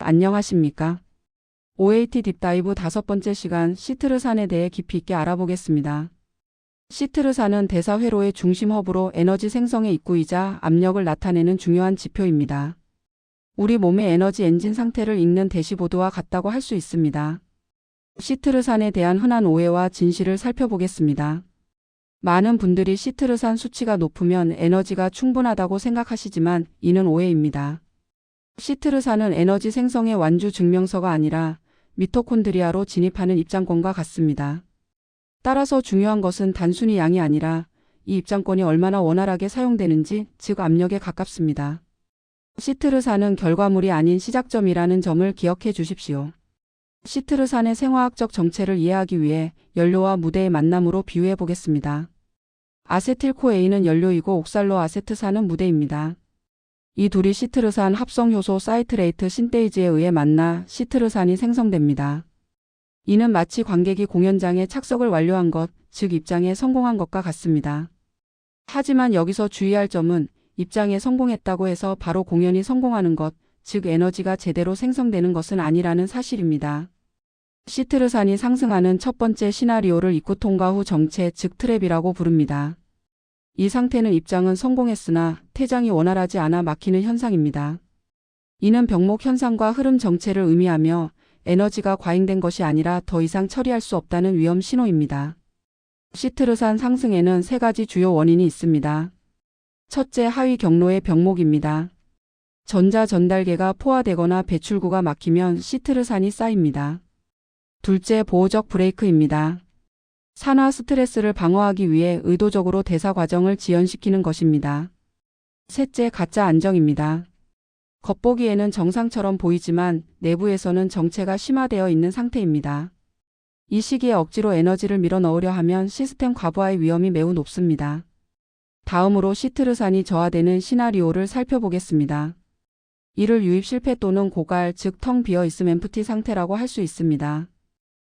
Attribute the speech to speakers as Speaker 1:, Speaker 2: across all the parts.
Speaker 1: 안녕하십니까? OAT 딥다이브 5번째 시간 시트르산에 대해 깊이 있게 알아보겠습니다. 시트르산은 대사 회로의 중심 허브로 에너지 생성의 입구이자 압력을 나타내는 중요한 지표입니다. 우리 몸의 에너지 엔진 상태를 읽는 대시보드와 같다고 할 수 있습니다. 시트르산에 대한 흔한 오해와 진실을 살펴보겠습니다. 많은 분들이 시트르산 수치가 높으면 에너지가 충분하다고 생각하시지만 이는 오해입니다. 시트르산은 에너지 생성의 완주 증명서가 아니라 미토콘드리아로 진입하는 입장권과 같습니다. 따라서 중요한 것은 단순히 양이 아니라 이 입장권이 얼마나 원활하게 사용되는지, 즉 압력에 가깝습니다. 시트르산은 결과물이 아닌 시작점이라는 점을 기억해 주십시오. 시트르산의 생화학적 정체를 이해하기 위해 연료와 무대의 만남으로 비유해 보겠습니다. 아세틸코에인은 연료이고 옥살로아세트산은 무대입니다. 이 둘이 시트르산 합성효소 사이트레이트 신테이즈에 의해 만나 시트르산이 생성됩니다. 이는 마치 관객이 공연장에 착석을 완료한 것, 즉 입장에 성공한 것과 같습니다. 하지만 여기서 주의할 점은 입장에 성공했다고 해서 바로 공연이 성공하는 것, 즉 에너지가 제대로 생성되는 것은 아니라는 사실입니다. 시트르산이 상승하는 첫 번째 시나리오를 입구 통과 후 정체, 즉 트랩이라고 부릅니다. 이 상태는 입장은 성공했으나 퇴장이 원활하지 않아 막히는 현상입니다. 이는 병목 현상과 흐름 정체를 의미하며 에너지가 과잉된 것이 아니라 더 이상 처리할 수 없다는 위험 신호입니다. 시트르산 상승에는 3가지 주요 원인이 있습니다. 첫째, 하위 경로의 병목입니다. 전자 전달계가 포화되거나 배출구가 막히면 시트르산이 쌓입니다. 둘째, 보호적 브레이크입니다. 산화 스트레스를 방어하기 위해 의도적으로 대사 과정을 지연시키는 것입니다. 셋째, 가짜 안정입니다. 겉보기에는 정상처럼 보이지만 내부에서는 정체가 심화되어 있는 상태입니다. 이 시기에 억지로 에너지를 밀어넣으려 하면 시스템 과부하의 위험이 매우 높습니다. 다음으로 시트르산이 저하되는 시나리오를 살펴보겠습니다. 이를 유입 실패 또는 고갈, 즉 텅 비어 있음 엠프티 상태라고 할 수 있습니다.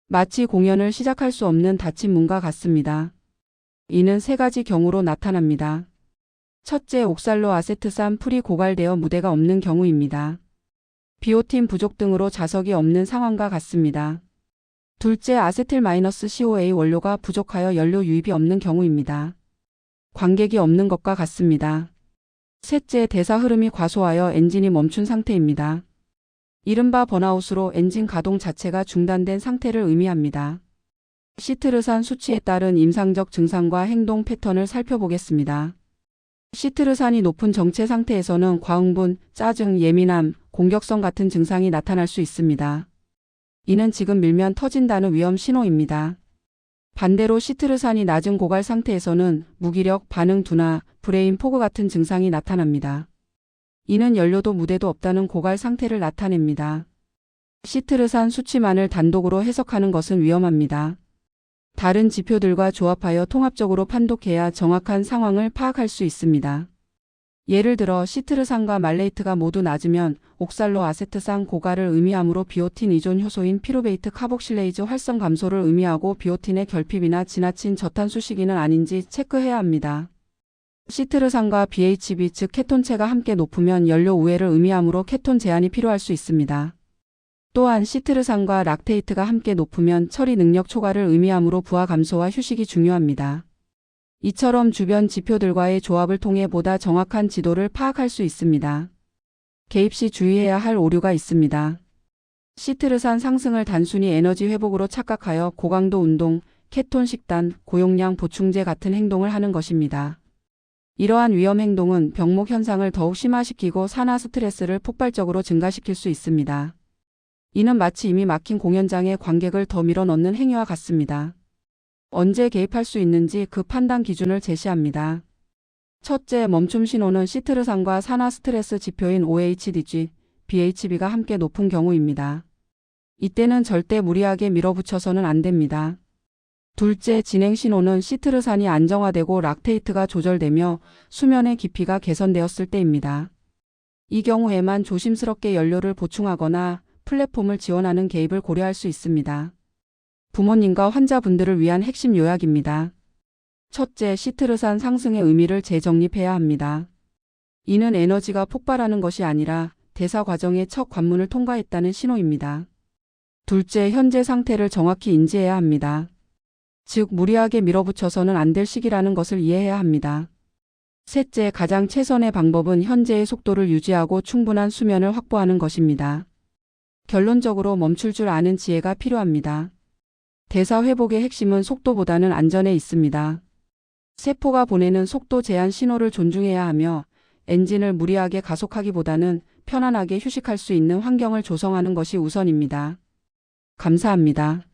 Speaker 1: 마치 공연을 시작할 수 없는 닫힌 문과 같습니다. 이는 3가지 경우로 나타납니다. 첫째, 옥살로아세트산 풀이 고갈되어 무대가 없는 경우입니다. 비오틴 부족 등으로 자석이 없는 상황과 같습니다. 둘째, 아세틸-CoA 원료가 부족하여 연료 유입이 없는 경우입니다. 관객이 없는 것과 같습니다. 셋째, 대사 흐름이 과소하여 엔진이 멈춘 상태입니다. 이른바 번아웃으로 엔진 가동 자체가 중단된 상태를 의미합니다. 시트르산 수치에 따른 임상적 증상과 행동 패턴을 살펴보겠습니다. 시트르산이 높은 정체 상태에서는 과흥분, 짜증, 예민함, 공격성 같은 증상이 나타날 수 있습니다. 이는 지금 밀면 터진다는 위험 신호입니다. 반대로 시트르산이 낮은 고갈 상태에서는 무기력, 반응 둔화, 브레인 포그 같은 증상이 나타납니다. 이는 연료도 무대도 없다는 고갈 상태를 나타냅니다. 시트르산 수치만을 단독으로 해석하는 것은 위험합니다. 다른 지표들과 조합하여 통합적으로 판독해야 정확한 상황을 파악할 수 있습니다. 예를 들어 시트르산과 말레이트가 모두 낮으면 옥살로아세트산 고갈을 의미하므로 비오틴 이존 효소인 피루베이트 카복실레이즈 활성 감소를 의미하고 비오틴의 결핍이나 지나친 저탄수 시기는 아닌지 체크해야 합니다. 시트르산과 BHB 즉 케톤체가 함께 높으면 연료 우회를 의미하므로 케톤 제한이 필요할 수 있습니다. 또한 시트르산과 락테이트가 함께 높으면 처리 능력 초과를 의미하므로 부하 감소와 휴식이 중요합니다. 이처럼 주변 지표들과의 조합을 통해 보다 정확한 지도를 파악할 수 있습니다. 개입 시 주의해야 할 오류가 있습니다. 시트르산 상승을 단순히 에너지 회복으로 착각하여 고강도 운동, 케톤 식단, 고용량 보충제 같은 행동을 하는 것입니다. 이러한 위험 행동은 병목 현상을 더욱 심화시키고 산화 스트레스를 폭발적으로 증가시킬 수 있습니다. 이는 마치 이미 막힌 공연장에 관객을 더 밀어넣는 행위와 같습니다. 언제 개입할 수 있는지 그 판단 기준을 제시합니다. 첫째, 멈춤 신호는 시트르산과 산화 스트레스 지표인 OHDG, BHB가 함께 높은 경우입니다. 이때는 절대 무리하게 밀어붙여서는 안 됩니다. 둘째, 진행 신호는 시트르산이 안정화되고 락테이트가 조절되며 수면의 깊이가 개선되었을 때입니다. 이 경우에만 조심스럽게 연료를 보충하거나 플랫폼을 지원하는 개입을 고려할 수 있습니다. 부모님과 환자분들을 위한 핵심 요약입니다. 첫째, 시트르산 상승의 의미를 재정립해야 합니다. 이는 에너지가 폭발하는 것이 아니라 대사 과정의 첫 관문을 통과했다는 신호입니다. 둘째, 현재 상태를 정확히 인지해야 합니다. 즉, 무리하게 밀어붙여서는 안 될 시기라는 것을 이해해야 합니다. 셋째, 가장 최선의 방법은 현재의 속도를 유지하고 충분한 수면을 확보하는 것입니다. 결론적으로 멈출 줄 아는 지혜가 필요합니다. 대사 회복의 핵심은 속도보다는 안전에 있습니다. 세포가 보내는 속도 제한 신호를 존중해야 하며 엔진을 무리하게 가속하기보다는 편안하게 휴식할 수 있는 환경을 조성하는 것이 우선입니다. 감사합니다.